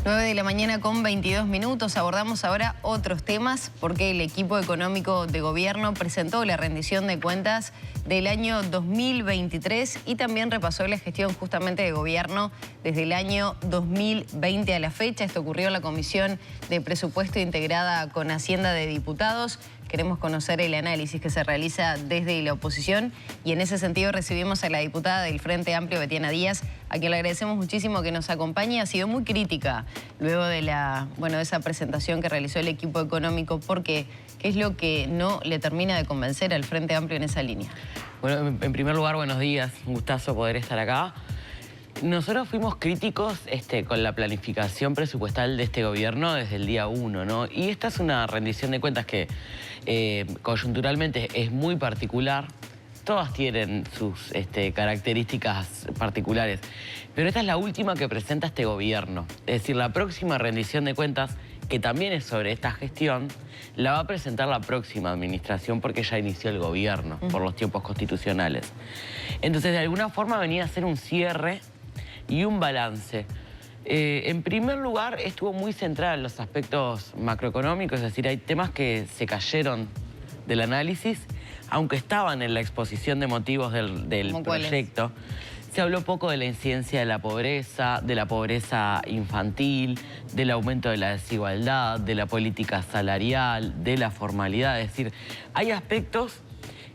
9 de la mañana con 22 minutos. Abordamos ahora otros temas porque el equipo económico de gobierno presentó la rendición de cuentas del año 2023 y también repasó la gestión justamente de gobierno desde el año 2020 a la fecha. Esto ocurrió en la Comisión de Presupuesto integrada con Hacienda de Diputados. Queremos conocer el análisis que se realiza desde la oposición y en ese sentido recibimos a la diputada del Frente Amplio, Betiana Díaz, a quien le agradecemos muchísimo que nos acompañe. Ha sido muy crítica luego de de esa presentación que realizó el equipo económico. ¿Por qué? ¿Qué es lo que no le termina de convencer al Frente Amplio en esa línea? Bueno, en primer lugar, buenos días. Un gustazo poder estar acá. Nosotros fuimos críticos con la planificación presupuestal de este gobierno desde el día 1, ¿no? Y esta es una rendición de cuentas que coyunturalmente es muy particular. Todas tienen sus características particulares, pero esta es la última que presenta este gobierno. Es decir, la próxima rendición de cuentas, que también es sobre esta gestión, la va a presentar la próxima administración porque ya inició el gobierno por los tiempos constitucionales. Entonces, de alguna forma venía a ser un cierre y un balance. En primer lugar, estuvo muy centrada en los aspectos macroeconómicos, es decir, hay temas que se cayeron del análisis, aunque estaban en la exposición de motivos del proyecto. Se habló poco de la incidencia de la pobreza infantil, del aumento de la desigualdad, de la política salarial, de la formalidad. Es decir, hay aspectos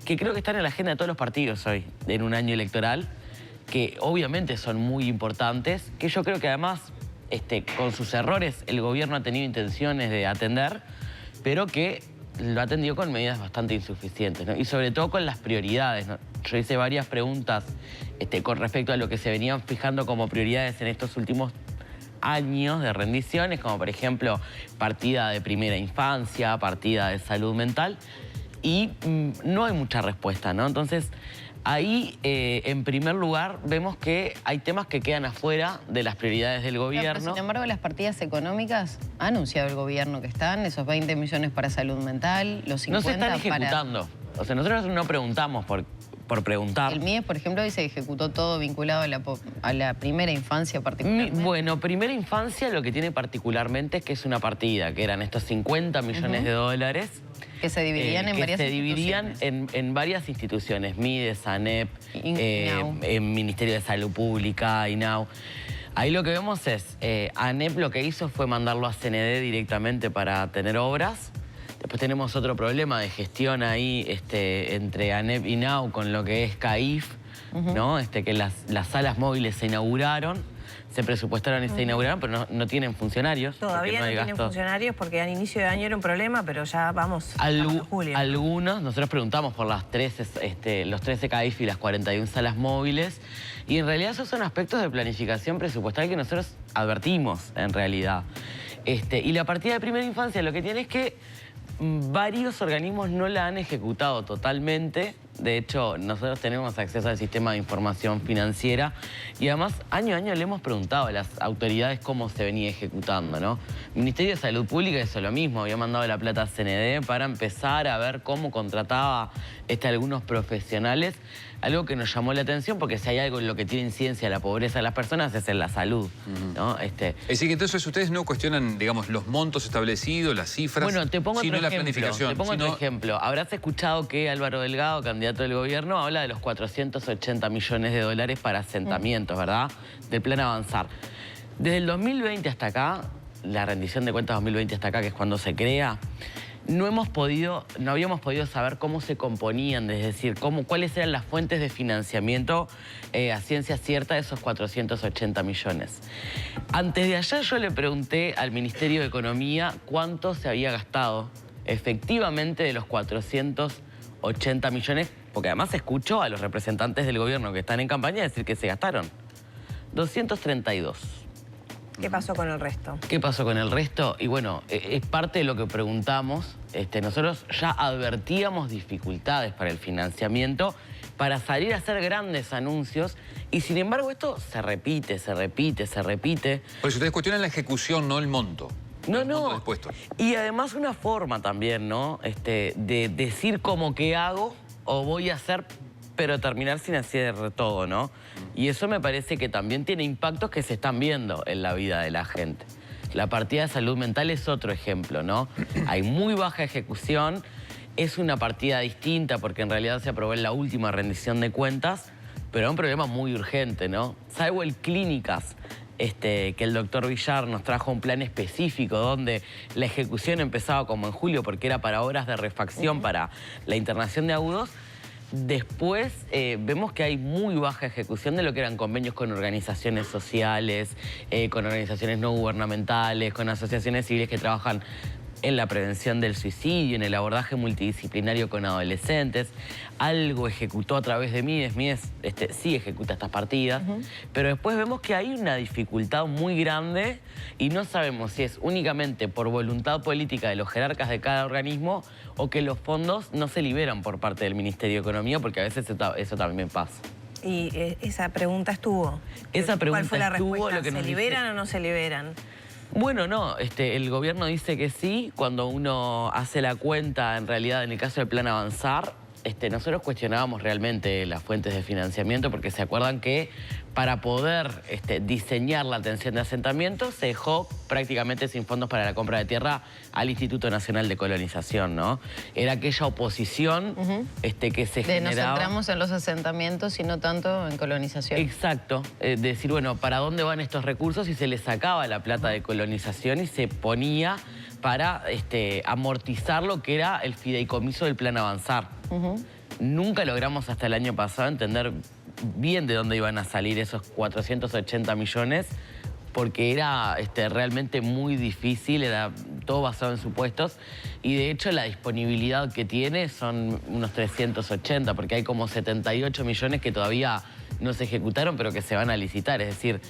que creo que están en la agenda de todos los partidos hoy, en un año electoral, que obviamente son muy importantes, que yo creo que además, con sus errores, el gobierno ha tenido intenciones de atender, pero que lo ha atendido con medidas bastante insuficientes, ¿no? Y sobre todo con las prioridades, ¿no? Yo hice varias preguntas con respecto a lo que se venían fijando como prioridades en estos últimos años de rendiciones, como por ejemplo partida de primera infancia, partida de salud mental, y no hay mucha respuesta, ¿no? Entonces, ahí, en primer lugar, vemos que hay temas que quedan afuera de las prioridades del gobierno. Pero, sin embargo, las partidas económicas ha anunciado el gobierno que están, esos 20 millones para salud mental, los 50 no se están ejecutando. O sea, nosotros no preguntamos por preguntar. El MIES, por ejemplo, dice que ejecutó todo vinculado a la primera infancia particularmente. Bueno, primera infancia lo que tiene particularmente es que es una partida, que eran estos 50 millones de dólares. Que se dividían en varias instituciones. Se dividían en varias instituciones, MIDES, ANEP, Ministerio de Salud Pública, INAU. Ahí lo que vemos es, ANEP lo que hizo fue mandarlo a CND directamente para tener obras. Después tenemos otro problema de gestión ahí entre ANEP y INAU con lo que es CAIF, ¿no? Que las salas móviles se inauguraron. Se presupuestaron y se inauguraron, pero no tienen funcionarios. Todavía no tienen funcionarios porque al inicio de año era un problema, pero ya vamos a julio. Algunos, nosotros preguntamos por los 13 CAIF y las 41 salas móviles, y en realidad esos son aspectos de planificación presupuestal que nosotros advertimos, en realidad. Y la partida de primera infancia lo que tiene es que varios organismos no la han ejecutado totalmente. De hecho, nosotros tenemos acceso al sistema de información financiera y además año a año le hemos preguntado a las autoridades cómo se venía ejecutando, ¿no? El Ministerio de Salud Pública hizo lo mismo, había mandado la plata a CND para empezar a ver cómo contrataba algunos profesionales, algo que nos llamó la atención porque si hay algo en lo que tiene incidencia la pobreza de las personas es en la salud, ¿no? Es decir, que entonces ustedes no cuestionan, digamos, los montos establecidos, las cifras, bueno, te pongo sino otro la ejemplo, planificación. Te pongo otro ejemplo. Habrás escuchado que Álvaro Delgado, candidato del gobierno, habla de los 480 millones de dólares para asentamientos, ¿verdad? Del plan Avanzar. Desde el 2020 hasta acá, la rendición de cuentas 2020 hasta acá, que es cuando se crea, no habíamos podido saber cómo se componían, es decir, cuáles eran las fuentes de financiamiento a ciencia cierta de esos 480 millones. Antes de ayer yo le pregunté al Ministerio de Economía cuánto se había gastado efectivamente de los 480 millones, porque además escucho a los representantes del gobierno que están en campaña decir que se gastaron 232. ¿Qué pasó con el resto? ¿Qué pasó con el resto? Y bueno, es parte de lo que preguntamos. Nosotros ya advertíamos dificultades para el financiamiento, para salir a hacer grandes anuncios, y sin embargo esto se repite. Por eso ustedes cuestionan la ejecución, no el monto. No. Y además una forma también, ¿no? De decir como que hago o voy a hacer, pero terminar sin hacer todo, ¿no? Y eso me parece que también tiene impactos que se están viendo en la vida de la gente. La partida de salud mental es otro ejemplo, ¿no? Hay muy baja ejecución, es una partida distinta porque en realidad se aprobó en la última rendición de cuentas, pero es un problema muy urgente, ¿no? Salvo el Clínicas, que el doctor Villar nos trajo un plan específico donde la ejecución empezaba como en julio porque era para horas de refacción para la internación de agudos. Después vemos que hay muy baja ejecución de lo que eran convenios con organizaciones sociales, con organizaciones no gubernamentales, con asociaciones civiles que trabajan en la prevención del suicidio, en el abordaje multidisciplinario con adolescentes. Algo ejecutó a través de Mides. Mides sí ejecuta estas partidas, pero después vemos que hay una dificultad muy grande y no sabemos si es únicamente por voluntad política de los jerarcas de cada organismo o que los fondos no se liberan por parte del Ministerio de Economía, porque a veces eso también pasa. Y esa pregunta estuvo. Esa pregunta ¿Cuál fue la estuvo, respuesta? lo que ¿Se nos liberan dice... o no se liberan? Bueno, no, el gobierno dice que sí. Cuando uno hace la cuenta, en realidad, en el caso del Plan Avanzar, nosotros cuestionábamos realmente las fuentes de financiamiento porque se acuerdan que para poder diseñar la atención de asentamientos se dejó prácticamente sin fondos para la compra de tierra al Instituto Nacional de Colonización, ¿no? Era aquella oposición que se generaba... Nos centramos en los asentamientos y no tanto en colonización. Exacto. Decir, bueno, ¿para dónde van estos recursos? Y se les sacaba la plata de colonización y se ponía para amortizar lo que era el fideicomiso del Plan Avanzar. Nunca logramos hasta el año pasado entender bien de dónde iban a salir esos 480 millones, porque era realmente muy difícil, era todo basado en supuestos, y de hecho la disponibilidad que tiene son unos 380, porque hay como 78 millones que todavía no se ejecutaron, pero que se van a licitar. Es decir,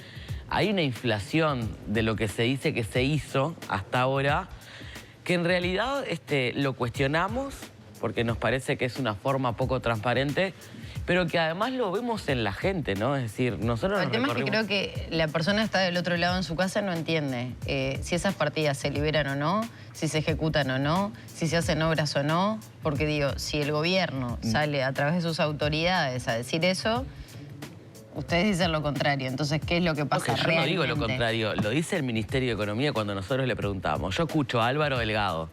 hay una inflación de lo que se dice que se hizo hasta ahora, que en realidad lo cuestionamos, porque nos parece que es una forma poco transparente, pero que además lo vemos en la gente, ¿no? Es decir, nosotros El tema es que creo que la persona está del otro lado en su casa no entiende si esas partidas se liberan o no, si se ejecutan o no, si se hacen obras o no, porque digo, si el gobierno sale a través de sus autoridades a decir eso, ustedes dicen lo contrario. Entonces, ¿qué es lo que pasa realmente? Yo no digo lo contrario, lo dice el Ministerio de Economía cuando nosotros le preguntamos. Yo escucho a Álvaro Delgado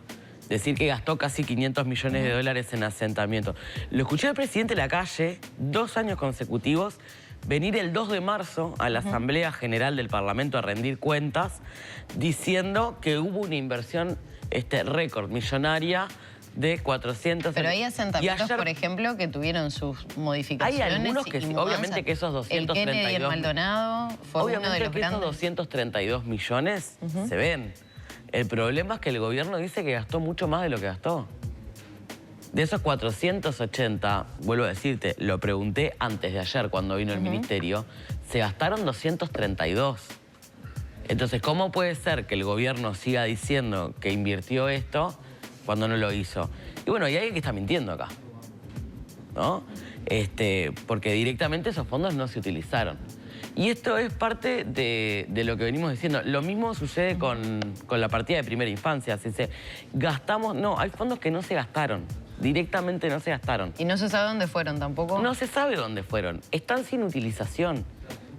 decir que gastó casi 500 millones de dólares en asentamiento. Lo escuché al presidente Lacalle, 2 años consecutivos, venir el 2 de marzo a la Asamblea General del Parlamento a rendir cuentas, diciendo que hubo una inversión récord millonaria de 400... Pero hay asentamientos, por ejemplo, que tuvieron sus modificaciones. Hay algunos que sí, obviamente que esos 232... El Kennedy y el Maldonado fue uno de los que grandes. Esos 232 millones se ven. El problema es que el gobierno dice que gastó mucho más de lo que gastó. De esos 480, vuelvo a decirte, lo pregunté antes de ayer cuando vino el ministerio, se gastaron 232. Entonces, ¿cómo puede ser que el gobierno siga diciendo que invirtió esto cuando no lo hizo? Y bueno, hay alguien que está mintiendo acá, ¿no? Porque directamente esos fondos no se utilizaron. Y esto es parte de lo que venimos diciendo. Lo mismo sucede con la partida de primera infancia. Si se gastamos... No, hay fondos que no se gastaron. Directamente no se gastaron. ¿Y no se sabe dónde fueron tampoco? No se sabe dónde fueron. Están sin utilización.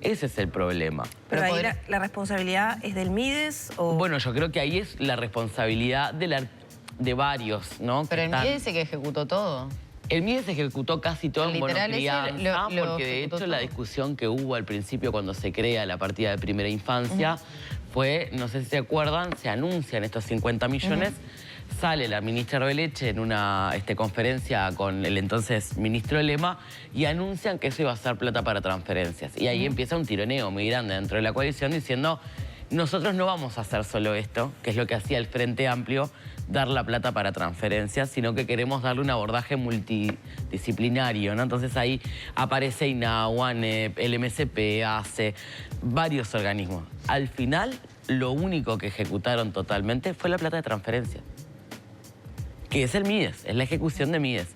Ese es el problema. ¿Pero ahí la responsabilidad es del Mides o...? Bueno, yo creo que ahí es la responsabilidad de varios, ¿no? Pero el Mides dice que ejecutó todo. El Mides ejecutó casi todo en bonocrianza, porque de hecho la discusión que hubo al principio cuando se crea la partida de primera infancia fue, no sé si se acuerdan, se anuncian estos 50 millones, sale la ministra Arbeleche en una conferencia con el entonces ministro Lema y anuncian que eso iba a ser plata para transferencias. Y ahí empieza un tironeo muy grande dentro de la coalición diciendo, nosotros no vamos a hacer solo esto, que es lo que hacía el Frente Amplio, dar la plata para transferencias, sino que queremos darle un abordaje multidisciplinario, ¿no? Entonces ahí aparece INAHU, ANEP, el MSP, ACE, varios organismos. Al final, lo único que ejecutaron totalmente fue la plata de transferencia, que es el Mides, es la ejecución de Mides.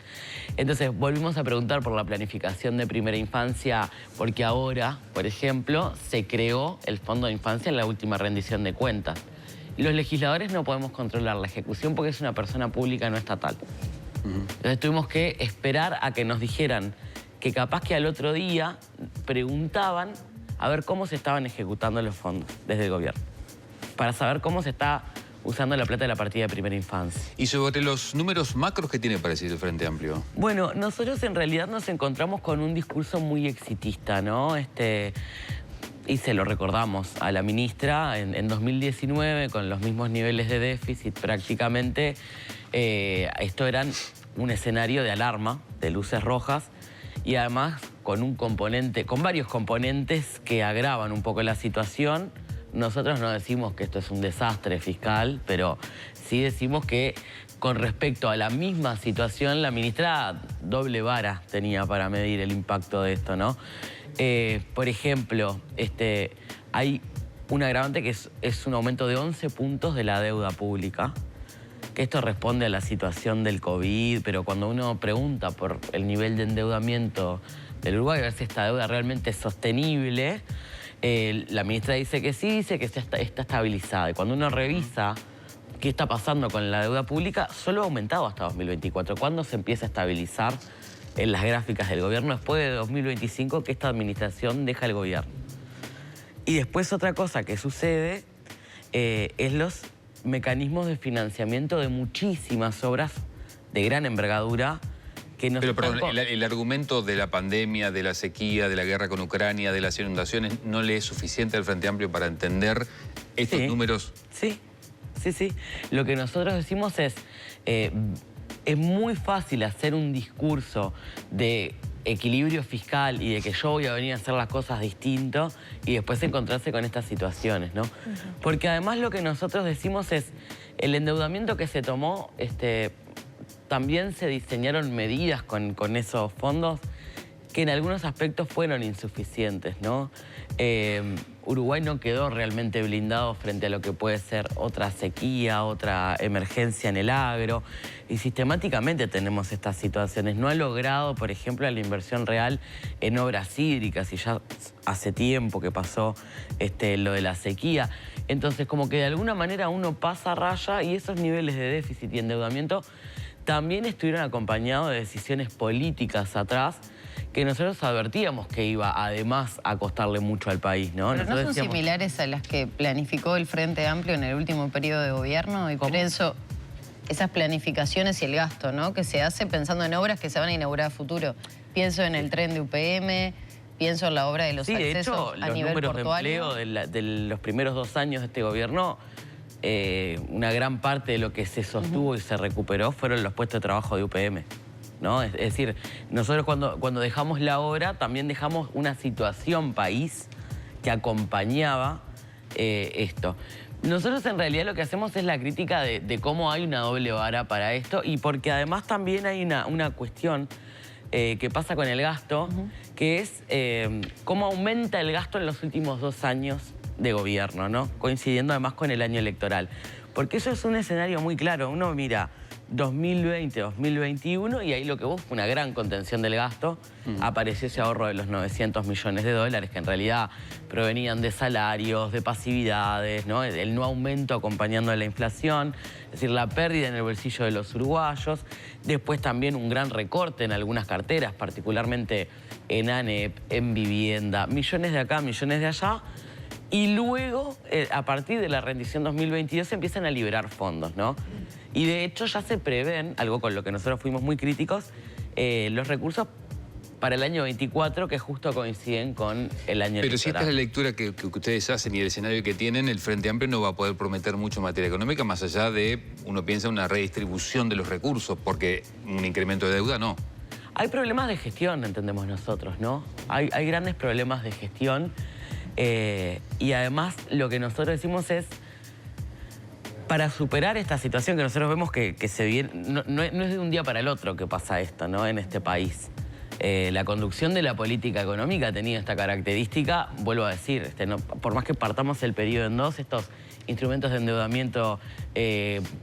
Entonces, volvimos a preguntar por la planificación de primera infancia, porque ahora, por ejemplo, se creó el Fondo de Infancia en la última rendición de cuentas. Y los legisladores no podemos controlar la ejecución porque es una persona pública no estatal. Entonces tuvimos que esperar a que nos dijeran que capaz que al otro día preguntaban a ver cómo se estaban ejecutando los fondos desde el gobierno. para saber cómo se está usando la plata de la partida de primera infancia. Y sobre los números macros que tiene para decir el Frente Amplio. Bueno, nosotros en realidad nos encontramos con un discurso muy exitista, ¿no? Y se lo recordamos a la ministra en 2019, con los mismos niveles de déficit prácticamente. Esto eran un escenario de alarma, de luces rojas, y además con varios componentes que agravan un poco la situación. Nosotros no decimos que esto es un desastre fiscal, pero sí decimos que con respecto a la misma situación, la ministra doble vara tenía para medir el impacto de esto, ¿no? Por ejemplo, hay un agravante que es un aumento de 11 puntos de la deuda pública, que esto responde a la situación del COVID, pero cuando uno pregunta por el nivel de endeudamiento del Uruguay, a ver si esta deuda realmente es sostenible, la ministra dice que sí, dice que está estabilizada. Y cuando uno revisa qué está pasando con la deuda pública, solo ha aumentado hasta 2024. ¿Cuándo se empieza a estabilizar en las gráficas del gobierno? Después de 2025, que esta administración deja el gobierno. Y después otra cosa que sucede es los mecanismos de financiamiento de muchísimas obras de gran envergadura que nos... Pero perdón, el argumento de la pandemia, de la sequía, de la guerra con Ucrania, de las inundaciones, ¿no le es suficiente al Frente Amplio para entender estos números? Sí. Lo que nosotros decimos es muy fácil hacer un discurso de equilibrio fiscal y de que yo voy a venir a hacer las cosas distinto y después encontrarse con estas situaciones, ¿no? Porque además lo que nosotros decimos es el endeudamiento que se tomó, también se diseñaron medidas con esos fondos que en algunos aspectos fueron insuficientes, ¿no? Uruguay no quedó realmente blindado frente a lo que puede ser otra sequía, otra emergencia en el agro, y sistemáticamente tenemos estas situaciones. No ha logrado, por ejemplo, la inversión real en obras hídricas, y ya hace tiempo que pasó lo de la sequía. Entonces, como que de alguna manera uno pasa raya, y esos niveles de déficit y endeudamiento también estuvieron acompañados de decisiones políticas atrás, que nosotros advertíamos que iba además a costarle mucho al país, ¿no? Pero ¿no son similares a las que planificó el Frente Amplio en el último periodo de gobierno? Y por eso esas planificaciones y el gasto, ¿no?, que se hace pensando en obras que se van a inaugurar a futuro. Pienso en el tren de UPM, pienso en la obra de los accesos a nivel portuario. Los números de empleo de los primeros 2 años de este gobierno, una gran parte de lo que se sostuvo y se recuperó fueron los puestos de trabajo de UPM, ¿no? Es decir, nosotros cuando dejamos la obra también dejamos una situación país que acompañaba esto. Nosotros en realidad lo que hacemos es la crítica de cómo hay una doble vara para esto, y porque además también hay una cuestión que pasa con el gasto, que es cómo aumenta el gasto en los últimos 2 años de gobierno, ¿no? Coincidiendo además con el año electoral. Porque eso es un escenario muy claro. Uno mira 2020, 2021, y ahí lo que hubo fue una gran contención del gasto. Apareció ese ahorro de los 900 millones de dólares, que en realidad provenían de salarios, de pasividades, ¿no? El no aumento acompañando a la inflación, es decir, la pérdida en el bolsillo de los uruguayos. Después también un gran recorte en algunas carteras, particularmente en ANEP, en vivienda, millones de acá, millones de allá. Y luego, a partir de la rendición 2022, se empiezan a liberar fondos, ¿no? Y de hecho ya se prevén, algo con lo que nosotros fuimos muy críticos, los recursos para el año 24, que justo coinciden con el año electoral. Pero si esta es la lectura que ustedes hacen y el escenario que tienen, el Frente Amplio no va a poder prometer mucho en materia económica, más allá de, uno piensa, una redistribución de los recursos, porque un incremento de deuda no. Hay problemas de gestión, entendemos nosotros, ¿no? Hay grandes problemas de gestión. Y además lo que nosotros decimos es, para superar esta situación que nosotros vemos que se viene, no es de un día para el otro que pasa esto, ¿no?, en este país. La conducción de la política económica ha tenido esta característica, vuelvo a decir, por más que partamos el periodo en dos, estos instrumentos de endeudamiento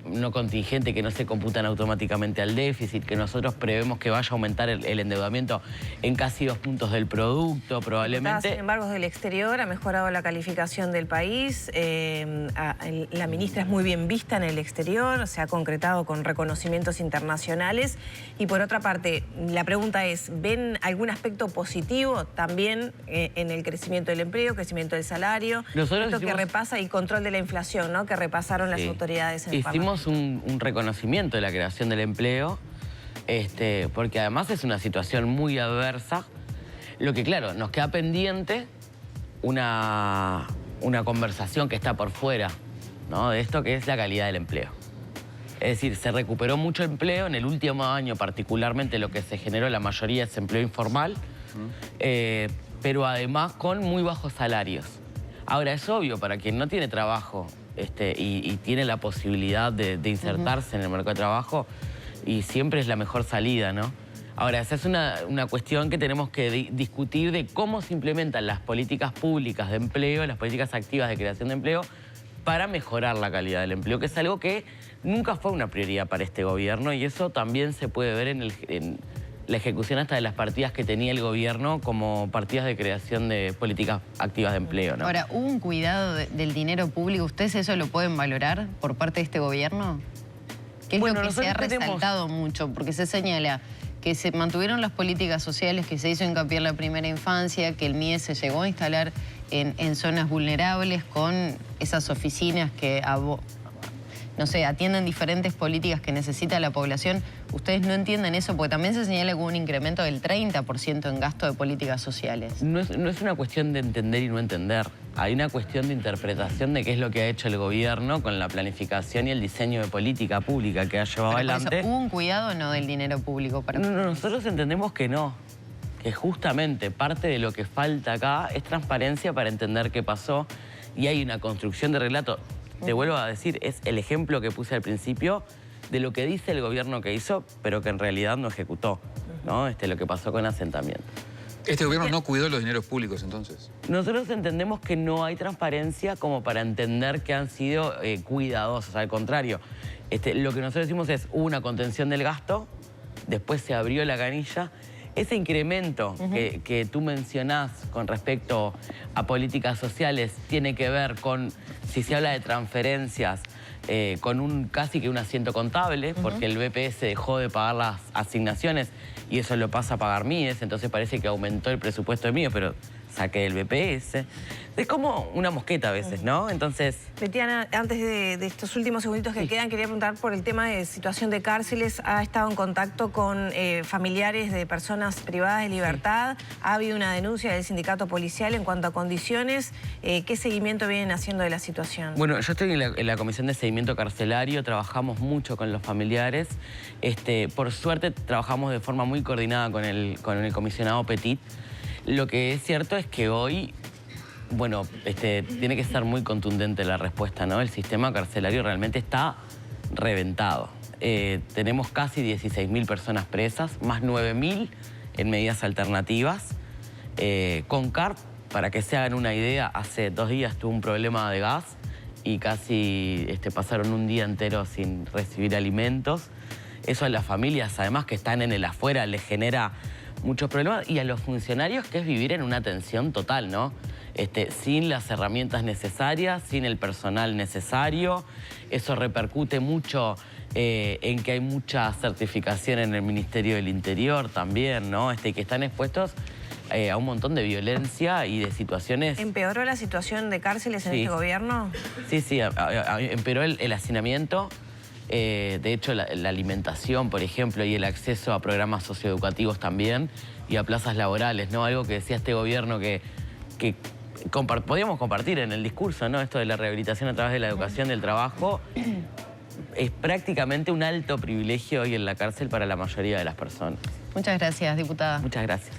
no contingente que no se computan automáticamente al déficit, que nosotros prevemos que vaya a aumentar el endeudamiento en casi 2 puntos del producto, probablemente. Sin embargo, del exterior ha mejorado la calificación del país, la ministra es muy bien vista en el exterior, se ha concretado con reconocimientos internacionales, y por otra parte, la pregunta es, ¿ven algún aspecto positivo también en el crecimiento del empleo, crecimiento del salario? Nosotros esto que repasa y control de la inflación, ¿no? Que repasaron las autoridades en el Hicimos un reconocimiento de la creación del empleo, porque además es una situación muy adversa. Lo que, claro, nos queda pendiente una conversación que está por fuera, ¿no? De esto que es la calidad del empleo. Es decir, se recuperó mucho empleo. En el último año particularmente lo que se generó la mayoría es empleo informal, pero además con muy bajos salarios. Ahora, es obvio, para quien no tiene trabajo y tiene la posibilidad de insertarse en el mercado de trabajo, y siempre es la mejor salida, ¿no? Ahora, esa es una cuestión que tenemos que discutir de cómo se implementan las políticas públicas de empleo, las políticas activas de creación de empleo, para mejorar la calidad del empleo, que es algo que nunca fue una prioridad para este gobierno, y eso también se puede ver en la ejecución hasta de las partidas que tenía el gobierno como partidas de creación de políticas activas de empleo, ¿no? Ahora, ¿hubo un cuidado del dinero público? ¿Ustedes eso lo pueden valorar por parte de este gobierno? ¿Qué es lo que se ha resaltado mucho? Porque se señala que se mantuvieron las políticas sociales, que se hizo hincapié en la primera infancia, que el MIE se llegó a instalar en zonas vulnerables con esas oficinas que, no sé, atienden diferentes políticas que necesita la población. ¿Ustedes no entienden eso? Porque también se señala que hubo un incremento del 30% en gasto de políticas sociales. No es una cuestión de entender y no entender. Hay una cuestión de interpretación de qué es lo que ha hecho el gobierno con la planificación y el diseño de política pública que ha llevado adelante. ¿Hubo un cuidado o no del dinero público para No, nosotros entendemos que no. Que justamente parte de lo que falta acá es transparencia para entender qué pasó, y hay una construcción de relato. Te vuelvo a decir, es el ejemplo que puse al principio de lo que dice el gobierno que hizo, pero que en realidad no ejecutó, ¿no? Lo que pasó con asentamiento. ¿Este gobierno no cuidó los dineros públicos entonces? Nosotros entendemos que no hay transparencia como para entender que han sido cuidadosos. Al contrario, lo que nosotros decimos es, hubo una contención del gasto, después se abrió la canilla. Ese incremento que tú mencionás con respecto a políticas sociales tiene que ver con, si se habla de transferencias, con casi que un asiento contable, porque el BPS dejó de pagar las asignaciones y eso lo pasa a pagar MIES, entonces parece que aumentó el presupuesto de MIES, pero saqué el BPS. Es como una mosqueta a veces, ¿no? Entonces... Betiana, antes de estos últimos segunditos que quedan, quería preguntar por el tema de situación de cárceles. ¿Ha estado en contacto con familiares de personas privadas de libertad? ¿Ha habido una denuncia del sindicato policial en cuanto a condiciones? ¿Qué seguimiento vienen haciendo de la situación? Bueno, yo estoy en la comisión de seguimiento carcelario, trabajamos mucho con los familiares. Por suerte trabajamos de forma muy coordinada con el comisionado Petit. Lo que es cierto es que hoy, bueno, tiene que ser muy contundente la respuesta, ¿no? El sistema carcelario realmente está reventado. Tenemos casi 16.000 personas presas, más 9.000 en medidas alternativas. Con CARP, para que se hagan una idea, hace 2 días tuvo un problema de gas y casi pasaron un día entero sin recibir alimentos. Eso a las familias, además, que están en el afuera, les genera muchos problemas, y a los funcionarios, que es vivir en una tensión total, ¿no? Sin las herramientas necesarias, sin el personal necesario. Eso repercute mucho en que hay mucha certificación en el Ministerio del Interior también, ¿no? Que están expuestos a un montón de violencia y de situaciones... ¿Empeoró la situación de cárceles en este gobierno? Sí, empeoró el hacinamiento. De hecho, la alimentación, por ejemplo, y el acceso a programas socioeducativos también, y a plazas laborales, ¿no? Algo que decía este gobierno que podíamos compartir en el discurso, ¿no? Esto de la rehabilitación a través de la educación, del trabajo, es prácticamente un alto privilegio hoy en la cárcel para la mayoría de las personas. Muchas gracias, diputada. Muchas gracias.